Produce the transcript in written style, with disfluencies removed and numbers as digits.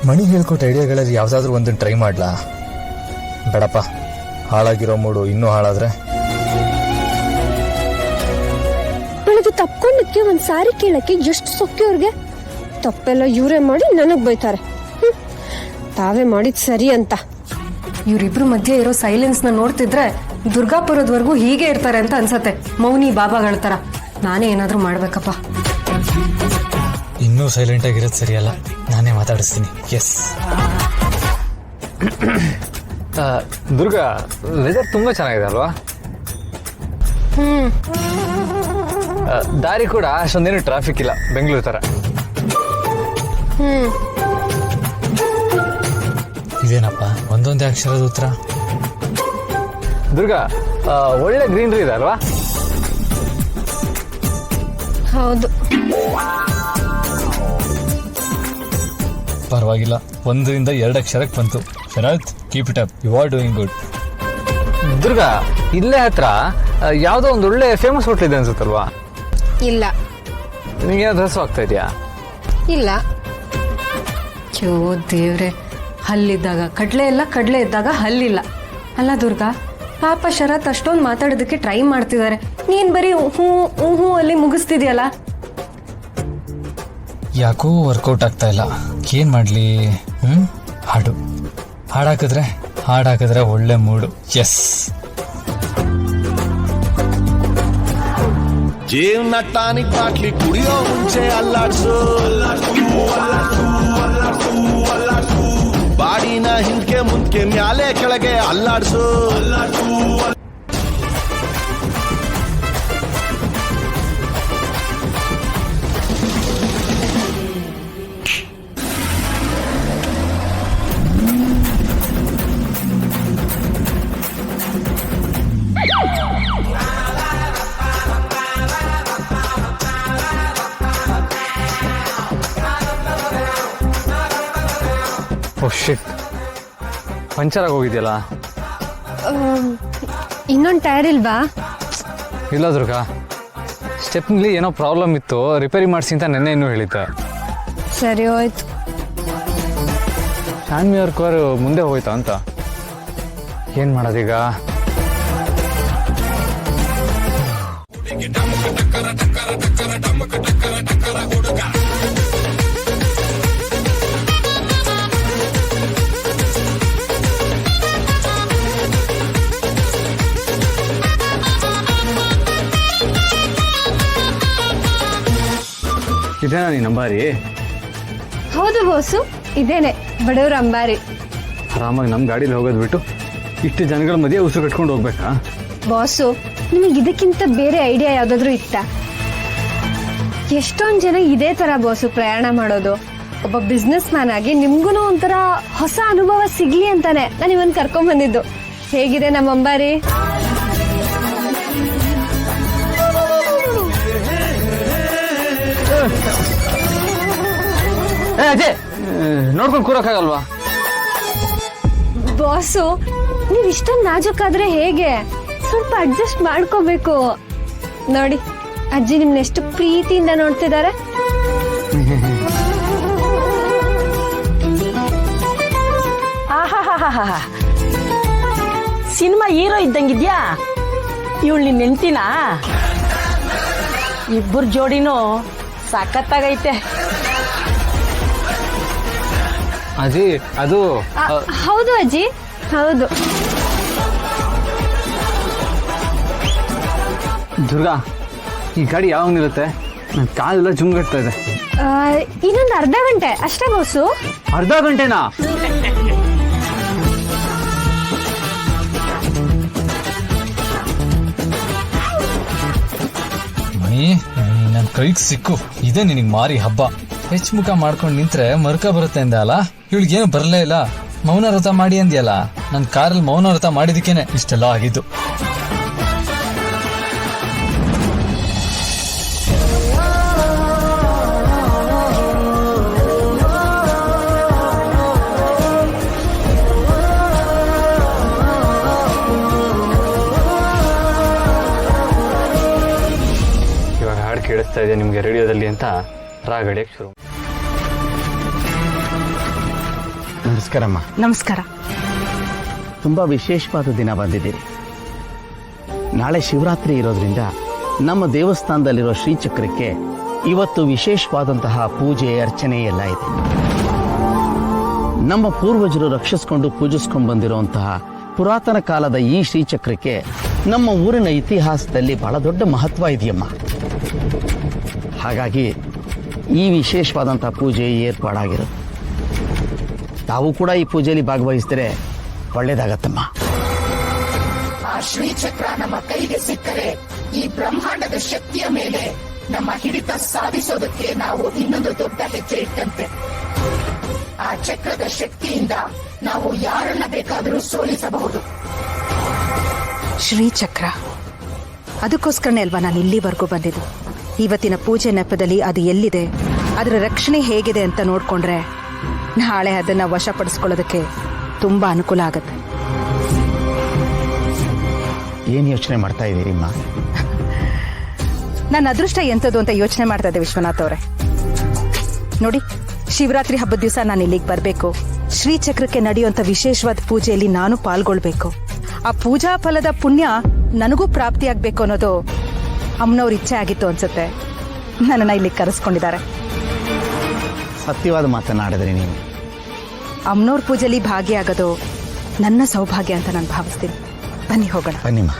ಮಣಿ ಹೇಳ್ಕೊಟ್ಟ ಐಡಿಯಾಗಳಲ್ಲಿ ಯಾವುದಾದ್ರೂ ಒಂದನ್ನು ಟ್ರೈ ಮಾಡ್ಲಾ? ಬೇಡಪ್ಪ, ಹಾಳಾಗಿರೋ ಮೂಡು ಇನ್ನೂ ಹಾಳಾದ್ರೆ. ಬೆಳಗ್ಗೆ ತಪ್ಕೊಂಡಿದ್ಕೆ ಒಂದ್ ಸಾರಿ ಕೇಳಕ್ಕೆ ಎಷ್ಟು ಸೊಕ್ಕೆ ಅವ್ರಿಗೆ. ತಪ್ಪೆಲ್ಲ ಇವರೇ ಮಾಡಿ ನನಗ್ ಬೈತಾರೆ. ತಾವೇ ಮಾಡಿದ್ ಸರಿ ಅಂತ. ಇವರಿಬ್ರು ಮಧ್ಯೆ ಇರೋ ಸೈಲೆನ್ಸ್ ನ ನೋಡ್ತಿದ್ರೆ ದುರ್ಗಾಪುರದವರೆಗೂ ಹೀಗೆ ಇರ್ತಾರೆ ಅಂತ ಅನ್ಸತ್ತೆ, ಮೌನಿ ಬಾಬಾಗಳ ತರ. ನಾನೇ ಏನಾದ್ರೂ ಮಾಡ್ಬೇಕಪ್ಪ. ಇನ್ನೂ ಸೈಲೆಂಟ್ ಆಗಿರೋದು ಸರಿಯಲ್ಲ, ನಾನೇ ಮಾತಾಡಿಸ್ತೀನಿ. ಎಸ್. ದುರ್ಗಾ, ವೆದರ್ ತುಂಬಾ ಚೆನ್ನಾಗಿದೆ ಅಲ್ವಾ? ದಾರಿ ಕೂಡ ಅಷ್ಟೊಂದೇನು ಟ್ರಾಫಿಕ್ ಇಲ್ಲ, ಬೆಂಗಳೂರು ತರ. ಇದೇನಪ್ಪ ಒಂದೊಂದೇ ಅಕ್ಷರದ ಉತ್ತರ? ದುರ್ಗಾ, ಒಳ್ಳೆ ಗ್ರೀನರಿ ಇದೆ ಅಲ್ವಾ? ಹೌದು. ಪರವಾಗಿಲ್ಲ, 1ರಿಂದ 2 ಅಕ್ಷರಕ್ಕೆ ಬಂತು. Sharath, keep it up, you are doing good. Durga, ಇಲ್ಲೇ ಹತ್ರ ಯಾವುದೋ ಒಂದು ಒಳ್ಳೆ ಫೇಮಸ್ ಹೋಟ್ಲ್ ಇದೆ ಅನ್ಸುತ್ತಲ್ವಾ? ಇಲ್ಲ. ನಿಮ್ಗೆ ಏನಾದ್ರು ಹಸು ಆಗ್ತಾ ಇದೆಯಾ? ಇಲ್ಲ. ಚೋ ದೇವ್ರೆ, ಹಲ್ಲಿದ್ದಾಗ ಕಡ್ಲೆ ಇಲ್ಲ, ಕಡ್ಲೆ ಇದ್ದಾಗ ಹಲ್ಲಿಲ್ಲ. ಅಲ್ಲ ದುರ್ಗಾ, ಪಾಪ ಶರತ್ ಅಷ್ಟೊಂದು ಮಾತಾಡೋದಕ್ಕೆ ಟ್ರೈ ಮಾಡ್ತಿದ್ದಾರೆ, ನೀನ್ ಬರೀ ಹೂ ಹೂ ಅಲ್ಲಿ ಮುಗಿಸ್ತಿದ್ಯಲ್ಲ. ಯಾಕೋ ವರ್ಕೌಟ್ ಆಗ್ತಾ ಇಲ್ಲ. ಏನ್ ಮಾಡ್ಲಿ? ಹಾಡು ಹಾಡಾಕಿದ್ರೆ ಒಳ್ಳೆ ಮೂಡು. ಎಸ್. ಜೀವನ ಟಾನಿಕ್ ಬಾಟ್ಲಿ ಕುಡಿಯೋ ಮುಂಚೆ ಅಲ್ಲಾಡ್ಸು, ಬಾಡಿನ ಹಿಂದ್ಕೆ ಮುಂದ್ಕೆ ಮ್ಯಾಲೆ ಕೆಳಗೆ ಅಲ್ಲಾಡ್ಸು. ಓ ಶಿಟ್, ಪಂಚರ್ ಆಗೋಗಿದೆಯಲ್ಲ. ಇನ್ನೊಂದು ಟೈರ್ ಇಲ್ವಾ? ಇಲ್ಲ ದುರ್ಗಾ, ಸ್ಟೆಪ್ನಲ್ಲಿ ಏನೋ ಪ್ರಾಬ್ಲಮ್ ಇತ್ತು, ರಿಪೇರಿ ಮಾಡಿಸಿ ಅಂತ ನೆನ್ನೆ ಇನ್ನೂ ಹೇಳಿದ್ದೆ. ಸರಿ ಹೋಯ್ತು. ಶಾನ್ವಿಯರ್ ಕಾರು ಮುಂದೆ ಹೋಯ್ತಾ ಅಂತ. ಏನ್ ಮಾಡೋದೀಗ? ಇದೇನಾ ನೀ ನಂಬಾರಿ? ಹೌದು ಬಾಸು, ಇದೇನೆ ಬಡವ್ರ ಅಂಬಾರಿ. ಆರಾಮಾಗಿ ನಮ್ಮ ಗಾಡೀಲಿ ಹೋಗೋದು ಬಿಟ್ಟು ಇಷ್ಟು ಜನಗಳ ಮಧ್ಯೆ ಉಸಿರು ಕಟ್ಕೊಂಡು ಹೋಗ್ಬೇಕಾ? ಬಾಸು, ನಿಮಗೆ ಇದಕ್ಕಿಂತ ಬೇರೆ ಐಡಿಯಾ ಯಾವ್ದಾದ್ರು ಇತ್ತಾ? ಎಷ್ಟೊಂದ್ ಜನ ಇದೇ ತರ ಬಾಸು ಪ್ರಯಾಣ ಮಾಡೋದು. ಒಬ್ಬ ಬಿಸ್ನೆಸ್ ಮ್ಯಾನ್ ಆಗಿ ನಿಮ್ಗೂ ಒಂಥರ ಹೊಸ ಅನುಭವ ಸಿಗ್ಲಿ ಅಂತಾನೆ ನಾನು ಇವನ್ ಕರ್ಕೊಂಡ್ ಬಂದಿದ್ದು. ಹೇಗಿದೆ ನಮ್ಮ ಅಂಬಾರಿ? ಅಜಯ್, ನೋಡ್ಕೊಂಡು ಕೂರಕ್ಕಾಗಲ್ವಾ? ಬಾಸು, ನೀವ್ ಇಷ್ಟೊಂದು ನಾಜೂಕಾದ್ರೆ ಹೇಗೆ? ಸ್ವಲ್ಪ ಅಡ್ಜಸ್ಟ್ ಮಾಡ್ಕೋಬೇಕು. ನೋಡಿ, ಅಜ್ಜಿ ನಿಮ್ನ ಎಷ್ಟು ಪ್ರೀತಿಯಿಂದ ನೋಡ್ತಿದ್ದಾರೆ. ಸಿನಿಮಾ ಹೀರೋ ಇದ್ದಂಗಿದ್ಯಾ? ಇವಳು ನಿನ್ನ ನೆನ್ತಿನ? ಇಬ್ಬರು ಜೋಡಿನೂ ಸಖತ್ತಾಗೈತೆ. ಅಜ್ಜಿ, ಅದು ಹೌದು ಅಜ್ಜಿ, ಹೌದು. ದುರ್ಗಾ, ಈ ಗಾಡಿ ಯಾವಾಗ ನಿಲ್ಲುತ್ತೆ? ನನ್ನ ಕಾಲೆಲ್ಲ ಜುಮ್ಗಟ್ತಾ ಇದೆ. ಇನ್ನೊಂದು ಅರ್ಧ ಗಂಟೆ ಅಷ್ಟೇ ಬಾಸು. ಅರ್ಧ ಗಂಟೆನಾ? ಮಣಿ, ನನ್ನ ಕೈಗೆ ಸಿಕ್ಕು. ಇದೇ ನಿನಗೆ ಮಾರಿ ಹಬ್ಬ. ಹೆಚ್ಚು ಮುಖ ಮಾಡ್ಕೊಂಡು ನಿಂತ್ರೆ ಮರ್ಕ ಬರುತ್ತೆ ಅಂದ ಅಲ್ಲ, ಇವಳಿಗೇನು ಬರಲೇ ಇಲ್ಲ. ಮೌನ ವ್ರತ ಮಾಡಿ ಅಂದ್ಯಲ್ಲ, ನನ್ನ ಕಾರಲ್ಲಿ ಮೌನ ವ್ರತ ಮಾಡಿದಕ್ಕೇನೆ ಇಷ್ಟೆಲ್ಲ ಆಗಿದ್ದು. ಕೇಳಿಸ್ತಾ ಇದೆ ನಿಮ್ಗೆ ರೇಡಿಯೋದಲ್ಲಿ ಅಂತ ರಾಗಡಿಯಕ್ಕೆ ಶುರು. ನಮಸ್ಕಾರಮ್ಮ. ನಮಸ್ಕಾರ. ತುಂಬ ವಿಶೇಷವಾದ ದಿನ ಬಂದಿದ್ದೀರಿ. ನಾಳೆ ಶಿವರಾತ್ರಿ ಇರೋದ್ರಿಂದ ನಮ್ಮ ದೇವಸ್ಥಾನದಲ್ಲಿರೋ ಶ್ರೀಚಕ್ರಕ್ಕೆ ಇವತ್ತು ವಿಶೇಷವಾದಂತಹ ಪೂಜೆ ಅರ್ಚನೆ ಎಲ್ಲ ಇದೆ. ನಮ್ಮ ಪೂರ್ವಜರು ರಕ್ಷಿಸ್ಕೊಂಡು ಪೂಜಿಸ್ಕೊಂಡು ಬಂದಿರುವಂತಹ ಪುರಾತನ ಕಾಲದ ಈ ಶ್ರೀಚಕ್ರಕ್ಕೆ ನಮ್ಮ ಊರಿನ ಇತಿಹಾಸದಲ್ಲಿ ಬಹಳ ದೊಡ್ಡ ಮಹತ್ವ ಇದೆಯಮ್ಮ. ಹಾಗಾಗಿ ಈ ವಿಶೇಷವಾದಂತಹ ಪೂಜೆ ಏರ್ಪಾಡಾಗಿರೋದು. ತಾವು ಕೂಡ ಈ ಪೂಜೆಯಲ್ಲಿ ಭಾಗವಹಿಸಿದರೆ ಒಳ್ಳೇದಾಗತ್ತಮ್ಮ. ಆ ಶ್ರೀಚಕ್ರ ನಮ್ಮ ಕೈಗೆ ಸಿಕ್ಕರೆ ಈ ಬ್ರಹ್ಮಾಂಡದ ಶಕ್ತಿಯ ಮೇಲೆ ನಮ್ಮ ಹಿಡಿತ ಸಾಧಿಸೋದಕ್ಕೆ ನಾವು ಇನ್ನೊಂದು ದೊಡ್ಡ ಹೆಜ್ಜೆ ಇಟ್ಟಂತೆ. ಆ ಚಕ್ರದ ಶಕ್ತಿಯಿಂದ ನಾವು ಯಾರನ್ನ ಬೇಕಾದರೂ ಸೋಲಿಸಬಹುದು. ಶ್ರೀಚಕ್ರ, ಅದಕ್ಕೋಸ್ಕರನೇ ಅಲ್ವಾ ನಾನು ಇಲ್ಲಿವರೆಗೂ ಬಂದಿದ್ದು. ಇವತ್ತಿನ ಪೂಜೆ ನೆಪದಲ್ಲಿ ಅದು ಎಲ್ಲಿದೆ, ಅದರ ರಕ್ಷಣೆ ಹೇಗಿದೆ ಅಂತ ನೋಡ್ಕೊಂಡ್ರೆ ನಾಳೆ ಅದನ್ನ ವಶಪಡಿಸ್ಕೊಳ್ಳೋದಕ್ಕೆ ತುಂಬಾ ಅನುಕೂಲ ಆಗತ್ತೆ. ಏನು ಯೋಚನೆ ಮಾಡ್ತಾ ಇದ್ದೀರಿಮ್ಮ? ನನ್ನ ಅದೃಷ್ಟ ಎಂಥದ್ದು ಅಂತ ಯೋಚನೆ ಮಾಡ್ತಾ ಇದ್ದೆ ವಿಶ್ವನಾಥ್ ಅವರೇ. ನೋಡಿ, ಶಿವರಾತ್ರಿ ಹಬ್ಬದ ದಿವಸ ನಾನು ಇಲ್ಲಿಗೆ ಬರಬೇಕು, ಶ್ರೀಚಕ್ರಕ್ಕೆ ನಡೆಯುವಂಥ ವಿಶೇಷವಾದ ಪೂಜೆಯಲ್ಲಿ ನಾನು ಪಾಲ್ಗೊಳ್ಬೇಕು, ಆ ಪೂಜಾ ಫಲದ ಪುಣ್ಯ ನನಗೂ ಪ್ರಾಪ್ತಿಯಾಗಬೇಕು ಅನ್ನೋದು ಅಮ್ಮನವ್ರ ಇಚ್ಛೆ ಆಗಿತ್ತು ಅನ್ಸುತ್ತೆ. ನನ್ನನ್ನು ಇಲ್ಲಿಗೆ ಕರೆಸ್ಕೊಂಡಿದ್ದಾರೆ. ಸತ್ಯವಾದ ಮಾತನಾಡಿದ್ರಿ ನೀವು. ಅಮ್ಮನವ್ರ ಪೂಜೆಯಲ್ಲಿ ಭಾಗಿಯಾಗೋದು ನನ್ನ ಸೌಭಾಗ್ಯ ಅಂತ ನಾನು ಭಾವಿಸ್ತೀನಿ. ಬನ್ನಿ ಹೋಗೋಣ. ಬನ್ನಿಮ್ಮ.